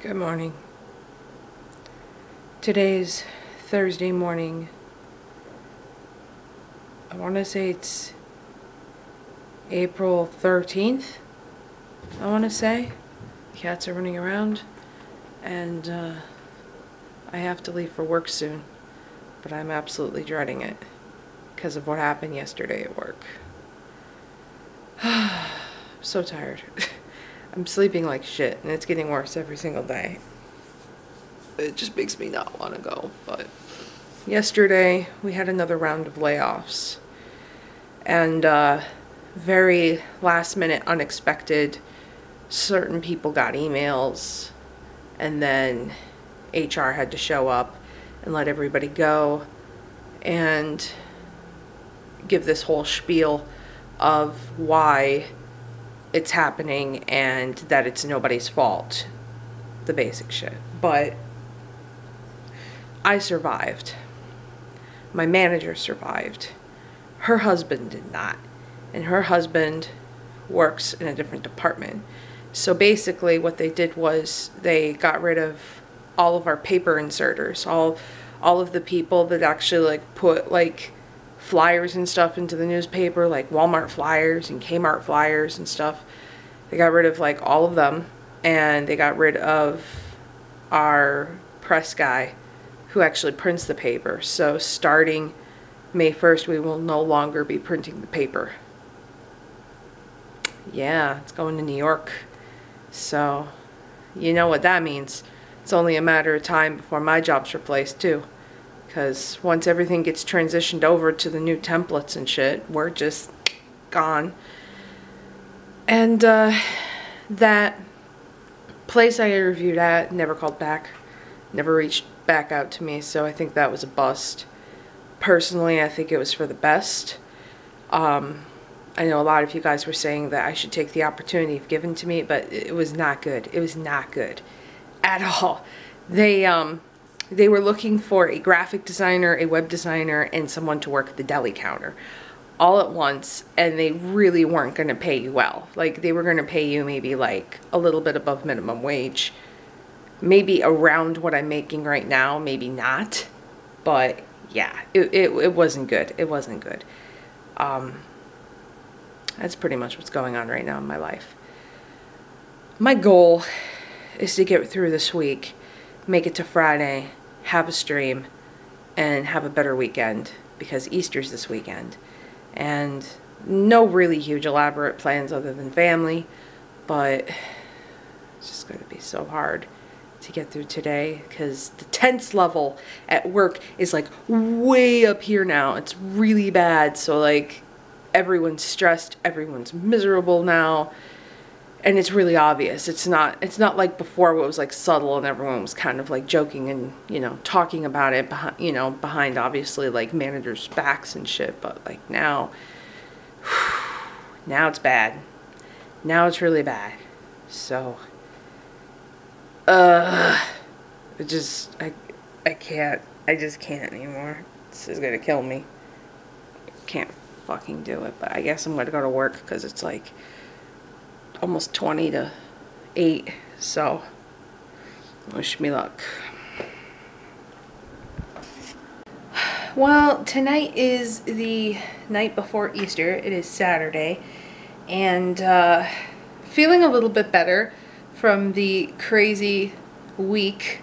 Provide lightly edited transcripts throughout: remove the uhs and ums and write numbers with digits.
Good morning. Today's Thursday morning. I want to say it's April 13th. I want to say. Cats are running around and I have to leave for work soon, but I'm absolutely dreading it because of what happened yesterday at work. I'm so tired. I'm sleeping like shit and it's getting worse every single day. It just makes me not want to go, but yesterday we had another round of layoffs and very last minute unexpected. Certain people got emails and then HR had to show up and let everybody go and give this whole spiel of why it's happening and that it's nobody's fault. The basic shit. But I survived. My manager survived. Her husband did not. And her husband works in a different department. So basically what they did was they got rid of all of our paper inserters, all of the people that actually like put like flyers and stuff into the newspaper, like Walmart flyers and Kmart flyers and stuff. They got rid of like all of them, and they got rid of our press guy who actually prints the paper. So starting May 1st, we will no longer be printing the paper. Yeah, it's going to New York. So, you know what that means. It's only a matter of time before my job's replaced too. Because once everything gets transitioned over to the new templates and shit, we're just gone. And that place I interviewed at never called back. Never reached back out to me, so I think that was a bust. Personally, I think it was for the best. I know a lot of you guys were saying that I should take the opportunity given to me, but it was not good. It was not good at all. They were looking for a graphic designer, a web designer, and someone to work at the deli counter all at once, and they really weren't going to pay you well. Like, they were going to pay you maybe like a little bit above minimum wage, maybe around what I'm making right now, maybe not, but yeah, it wasn't good. It wasn't good. That's pretty much what's going on right now in my life. My goal is to get through this week, make it to Friday, have a stream, and have a better weekend, because Easter's this weekend. And no really huge elaborate plans other than family, but it's just going to be so hard to get through today because the tense level at work is like way up here now. It's really bad. So like everyone's stressed, everyone's miserable now, and it's really obvious. It's not like before where it was like subtle and everyone was kind of like joking and, you know, talking about it behind, you know, behind obviously like managers' backs and shit, but like now it's bad. Now it's really bad. So I just can't anymore. This is gonna kill me. Can't fucking do it, but I guess I'm gonna go to work because it's like almost 20 to 8, so wish me luck. Well, tonight is the night before Easter. It is Saturday, and feeling a little bit better from the crazy week.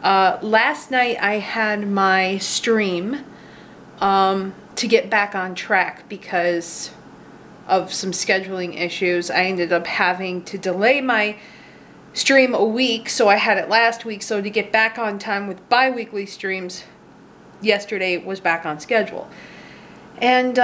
Last night I had my stream to get back on track because of some scheduling issues. I ended up having to delay my stream a week, so I had it last week. So to get back on time with bi-weekly streams, yesterday was back on schedule. And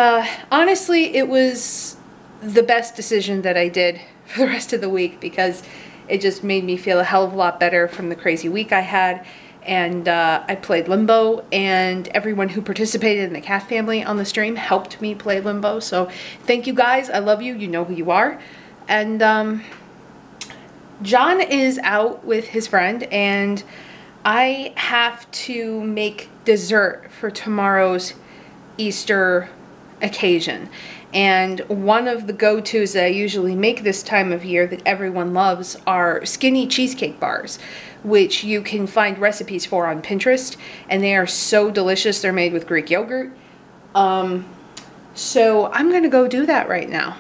honestly, it was the best decision that I did for the rest of the week because it just made me feel a hell of a lot better from the crazy week I had. And I played Limbo, and everyone who participated in the cat family on the stream helped me play Limbo. So thank you guys. I love you. You know who you are. And John is out with his friend, and I have to make dessert for tomorrow's Easter occasion. And one of the go-tos that I usually make this time of year that everyone loves are skinny cheesecake bars, which you can find recipes for on Pinterest, and they are so delicious. They're made with Greek yogurt. So I'm gonna go do that right now.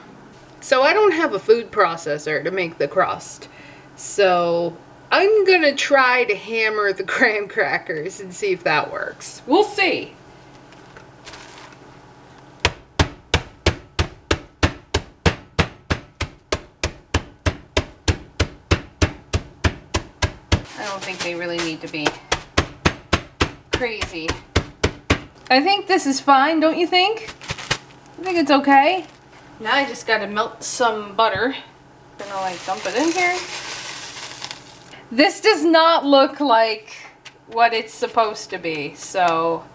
So I don't have a food processor to make the crust, so I'm gonna try to hammer the graham crackers and see if that works. We'll see. I don't think they really need to be crazy. I think this is fine, don't you think? I think it's okay. Now I just gotta melt some butter. I'm gonna like dump it in here. This does not look like what it's supposed to be, so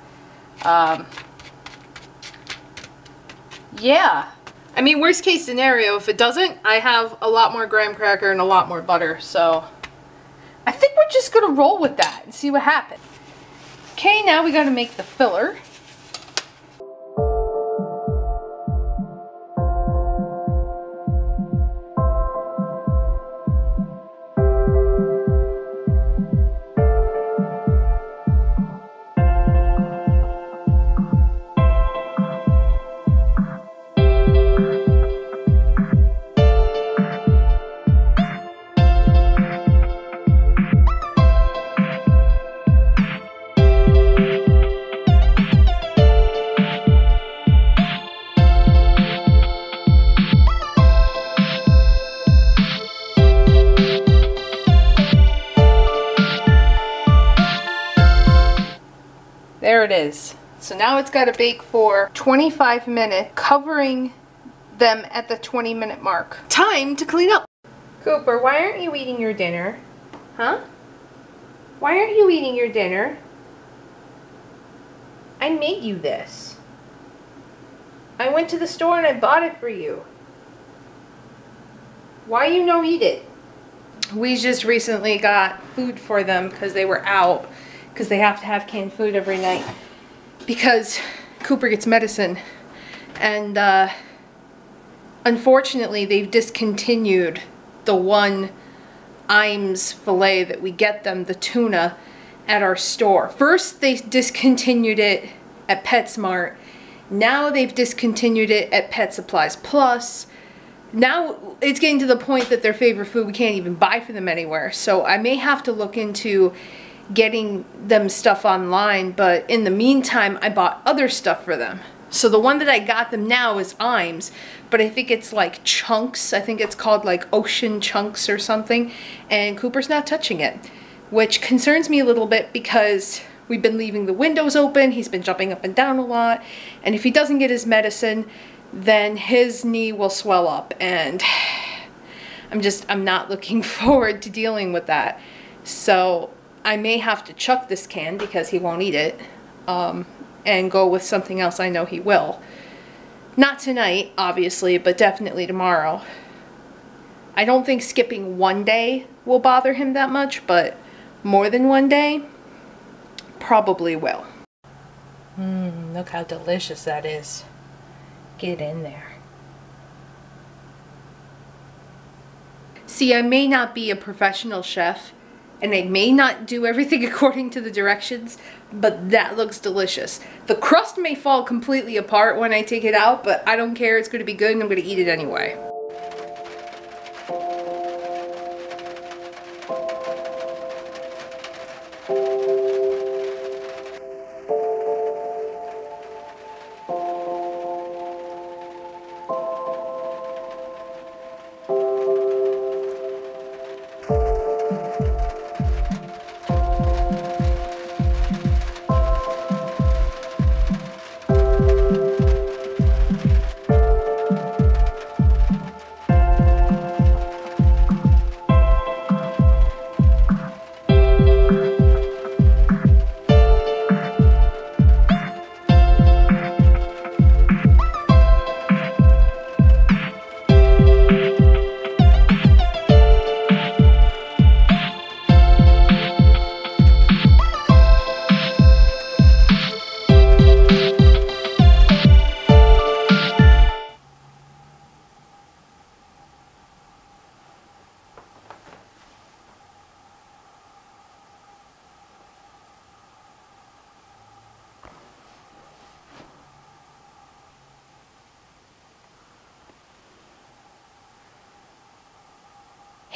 yeah. I mean, worst case scenario, if it doesn't, I have a lot more graham cracker and a lot more butter, so I think we're just gonna roll with that and see what happens. Okay, now we gotta make the filler. There it is. So now it's got to bake for 25 minutes, covering them at the 20-minute mark. Time to clean up. Cooper, why aren't you eating your dinner? Huh? Why aren't you eating your dinner? I made you this. I went to the store and I bought it for you. Why you no eat it? We just recently got food for them because they were out, because they have to have canned food every night because Cooper gets medicine, and unfortunately they've discontinued the one Imes fillet that we get them, the tuna, at our store. First they discontinued it at PetSmart, now they've discontinued it at Pet Supplies Plus. Now it's getting to the point that their favorite food we can't even buy for them anywhere, so I may have to look into getting them stuff online, but in the meantime I bought other stuff for them. So the one that I got them now is Imes, but I think it's like chunks. I think it's called like ocean chunks or something, and Cooper's not touching it, which concerns me a little bit because we've been leaving the windows open, he's been jumping up and down a lot, and if he doesn't get his medicine, then his knee will swell up, and I'm not looking forward to dealing with that. So I may have to chuck this can because he won't eat it, and go with something else I know he will. Not tonight, obviously, but definitely tomorrow. I don't think skipping one day will bother him that much, but more than one day probably will. Look how delicious that is. Get in there. See, I may not be a professional chef, and I may not do everything according to the directions, but that looks delicious. The crust may fall completely apart when I take it out, but I don't care. It's going to be good and I'm going to eat it anyway.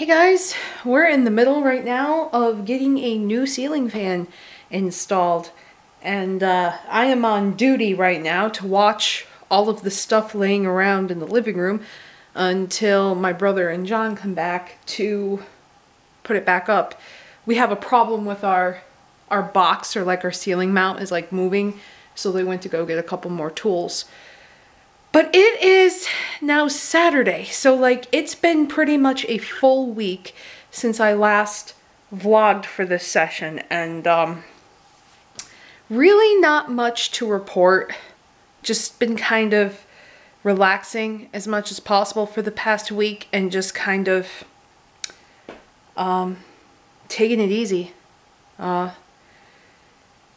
Hey guys, we're in the middle right now of getting a new ceiling fan installed, and I am on duty right now to watch all of the stuff laying around in the living room until my brother and John come back to put it back up. We have a problem with our box, or like our ceiling mount is like moving, so they went to go get a couple more tools. But it is now Saturday, so like it's been pretty much a full week since I last vlogged for this session, and really not much to report. Just been kind of relaxing as much as possible for the past week and just kind of taking it easy. All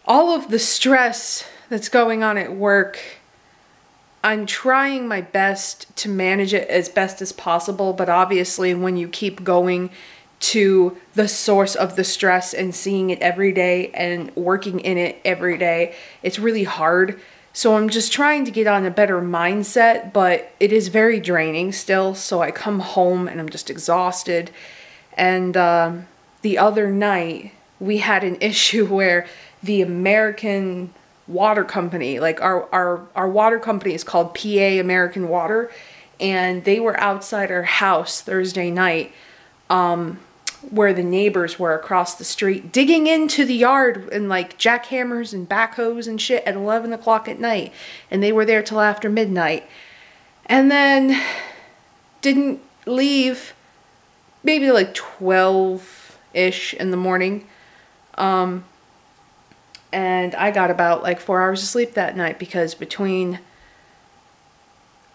of the stress that's going on at work, I'm trying my best to manage it as best as possible, but obviously when you keep going to the source of the stress and seeing it every day and working in it every day, it's really hard. So I'm just trying to get on a better mindset, but it is very draining still. So I come home and I'm just exhausted. And the other night we had an issue where the American water company, like our water company is called PA American Water, and they were outside our house Thursday night, where the neighbors were across the street digging into the yard and like jackhammers and backhoes and shit at 11 o'clock at night, and they were there till after midnight, and then didn't leave maybe like 12-ish in the morning. And I got about like 4 hours of sleep that night because between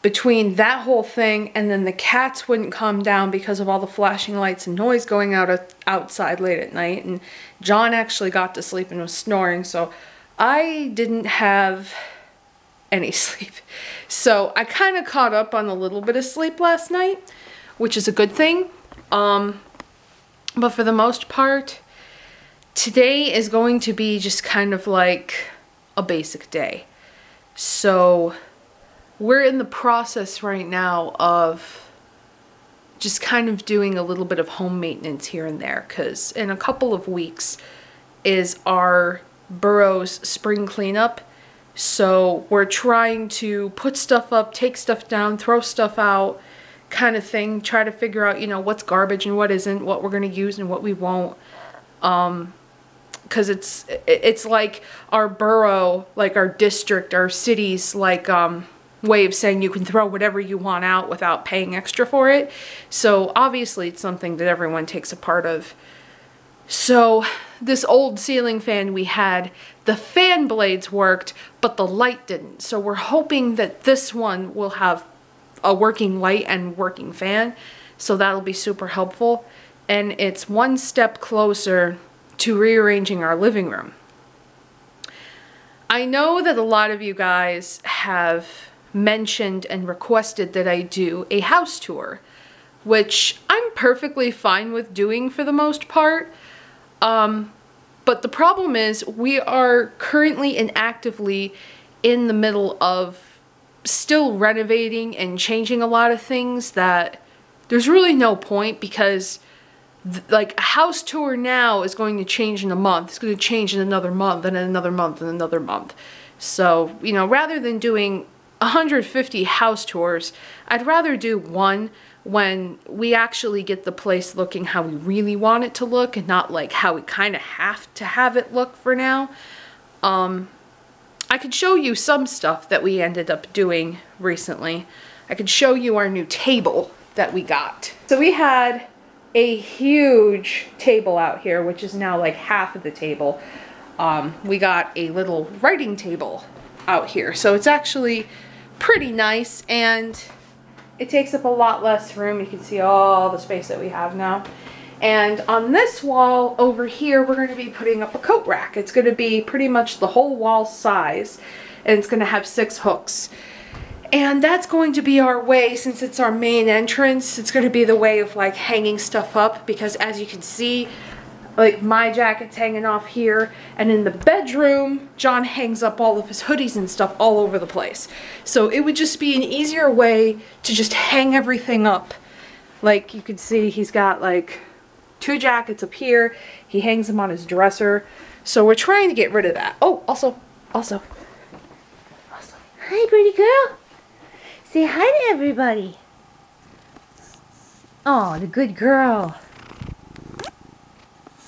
that whole thing and then the cats wouldn't calm down because of all the flashing lights and noise going outside late at night, and John actually got to sleep and was snoring, so I didn't have any sleep. So I kind of caught up on a little bit of sleep last night, which is a good thing. But for the most part, today is going to be just kind of like a basic day. So we're in the process right now of just kind of doing a little bit of home maintenance here and there, because in a couple of weeks is our borough's spring cleanup. So we're trying to put stuff up, take stuff down, throw stuff out kind of thing, try to figure out, you know, what's garbage and what isn't, what we're going to use and what we won't. Because it's like our borough, like our district, our city's like way of saying you can throw whatever you want out without paying extra for it. So obviously it's something that everyone takes a part of. So this old ceiling fan we had, the fan blades worked, but the light didn't. So we're hoping that this one will have a working light and working fan. So that'll be super helpful. And it's one step closer to rearranging our living room. I know that a lot of you guys have mentioned and requested that I do a house tour, which I'm perfectly fine with doing for the most part. But the problem is we are currently and actively in the middle of still renovating and changing a lot of things that there's really no point, because like a house tour now is going to change in a month. It's going to change in another month and another month and another month. So, you know, rather than doing 150 house tours, I'd rather do one when we actually get the place looking how we really want it to look and not like how we kind of have to have it look for now. I could show you some stuff that we ended up doing recently. I could show you our new table that we got. So we had a huge table out here, which is now like half of the table. We got a little writing table out here. So it's actually pretty nice, and it takes up a lot less room. You can see all the space that we have now. And on this wall over here, we're going to be putting up a coat rack. It's going to be pretty much the whole wall size, and it's going to have 6 hooks. And that's going to be our way, since it's our main entrance, it's going to be the way of like hanging stuff up, because as you can see, like my jacket's hanging off here, and in the bedroom, John hangs up all of his hoodies and stuff all over the place. So it would just be an easier way to just hang everything up Like you can see, he's got like 2 jackets up here. He hangs them on his dresser. So we're trying to get rid of that. Oh, also. Hi, pretty girl. Say hi to everybody. Oh, the good girl.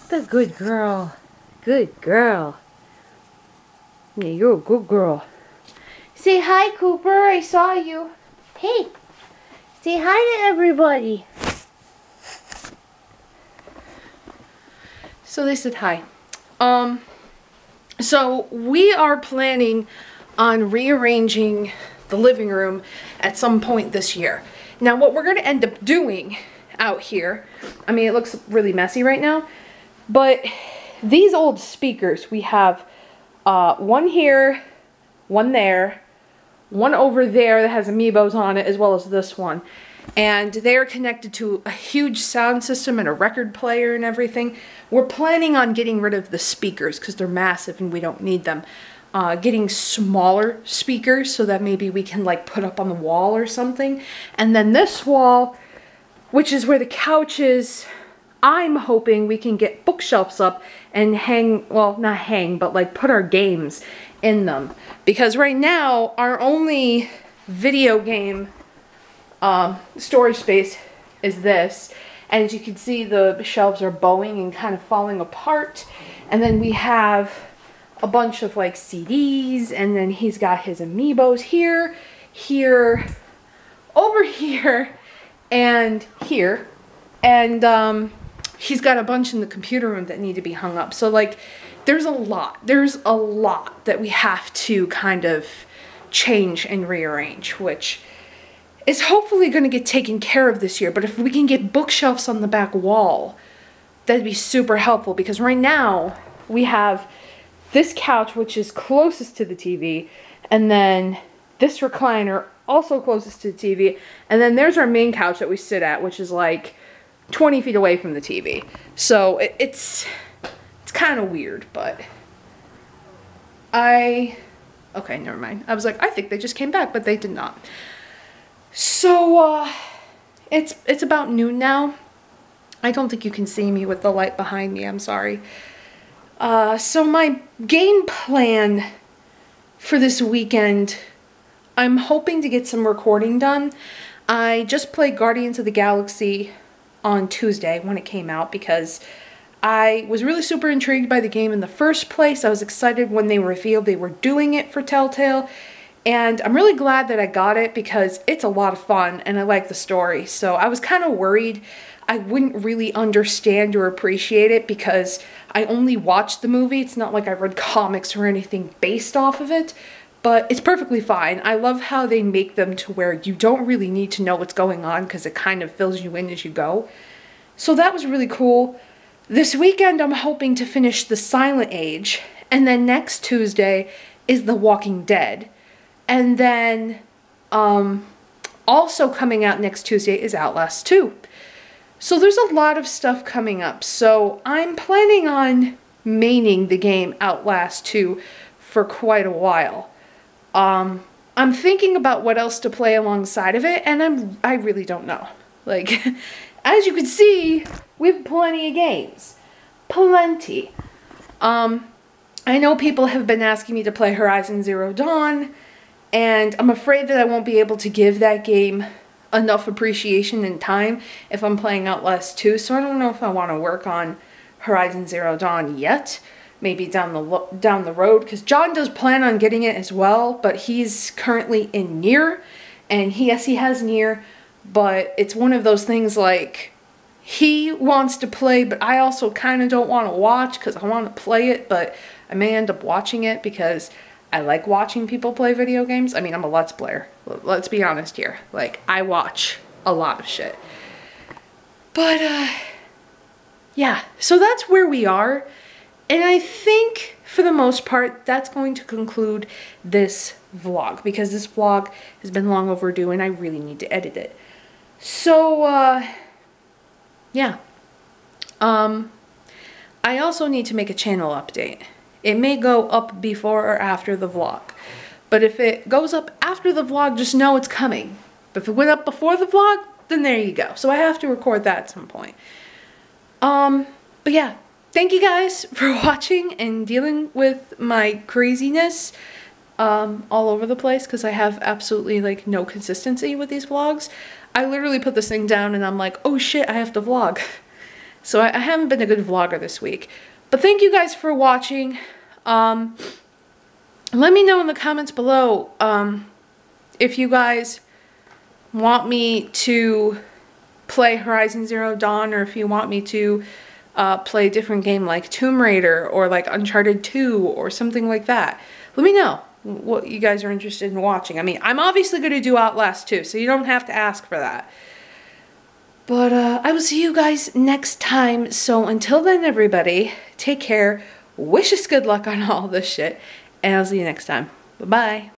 The good girl. Good girl. Yeah, you're a good girl. Say hi, Cooper. I saw you. Hey. Say hi to everybody. So they said hi. So we are planning on rearranging the living room at some point this year. Now what we're going to end up doing out here, I mean it looks really messy right now, but these old speakers, we have one here, one there, one over there that has amiibos on it, as well as this one. And they're connected to a huge sound system and a record player and everything. We're planning on getting rid of the speakers because they're massive and we don't need them. Getting smaller speakers so that maybe we can like put up on the wall or something. And then this wall, which is where the couch is, I'm hoping we can get bookshelves up and hang, well, not hang, but like put our games in them. Because right now, our only video game storage space is this. And as you can see, the shelves are bowing and kind of falling apart. And then we have a bunch of like CDs, and then he's got his amiibos here, here, over here, and here. And he's got a bunch in the computer room that need to be hung up. So like there's a lot that we have to kind of change and rearrange, which is hopefully going to get taken care of this year. But if we can get bookshelves on the back wall, that'd be super helpful, because right now we have this couch, which is closest to the TV, and then this recliner also closest to the TV, and then there's our main couch that we sit at, which is like 20 feet away from the TV. So it's kind of weird, but okay, never mind. I was like, I think they just came back, but they did not. So it's about noon now. I don't think you can see me with the light behind me, I'm sorry. So my game plan for this weekend, I'm hoping to get some recording done. I just played Guardians of the Galaxy on Tuesday when it came out because I was really super intrigued by the game in the first place. I was excited when they revealed they were doing it for Telltale, and I'm really glad that I got it because it's a lot of fun and I like the story. So I was kind of worried I wouldn't really understand or appreciate it because I only watched the movie. It's not like I read comics or anything based off of it, but it's perfectly fine. I love how they make them to where you don't really need to know what's going on because it kind of fills you in as you go. So that was really cool. This weekend I'm hoping to finish The Silent Age, and then next Tuesday is The Walking Dead. And then also coming out next Tuesday is Outlast 2. So there's a lot of stuff coming up. So I'm planning on maining the game Outlast 2 for quite a while. I'm thinking about what else to play alongside of it, and I really don't know. Like, as you can see, we have plenty of games. Plenty. I know people have been asking me to play Horizon Zero Dawn, and I'm afraid that I won't be able to give that game enough appreciation and time if I'm playing Outlast 2, so I don't know if I want to work on Horizon Zero Dawn yet. Maybe down the road, because John does plan on getting it as well, but he's currently in Nier, and yes, he has Nier, but it's one of those things like, he wants to play, but I also kind of don't want to watch because I want to play it, but I may end up watching it because I like watching people play video games. I mean, I'm a Let's Player. Let's be honest here. Like, I watch a lot of shit. But, yeah. So that's where we are. And I think, for the most part, that's going to conclude this vlog. Because this vlog has been long overdue and I really need to edit it. So, yeah. I also need to make a channel update. It may go up before or after the vlog. But if it goes up after the vlog, just know it's coming. But if it went up before the vlog, then there you go. So I have to record that at some point. But yeah, thank you guys for watching and dealing with my craziness all over the place, because I have absolutely like no consistency with these vlogs. I literally put this thing down and I'm like, oh shit, I have to vlog. So I haven't been a good vlogger this week. But thank you guys for watching. Let me know in the comments below if you guys want me to play Horizon Zero Dawn, or if you want me to play a different game like Tomb Raider or like Uncharted 2 or something like that. Let me know what you guys are interested in watching. I mean, I'm obviously going to do Outlast too, so you don't have to ask for that. But I will see you guys next time. So until then, everybody, take care. Wish us good luck on all this shit. And I'll see you next time. Bye-bye.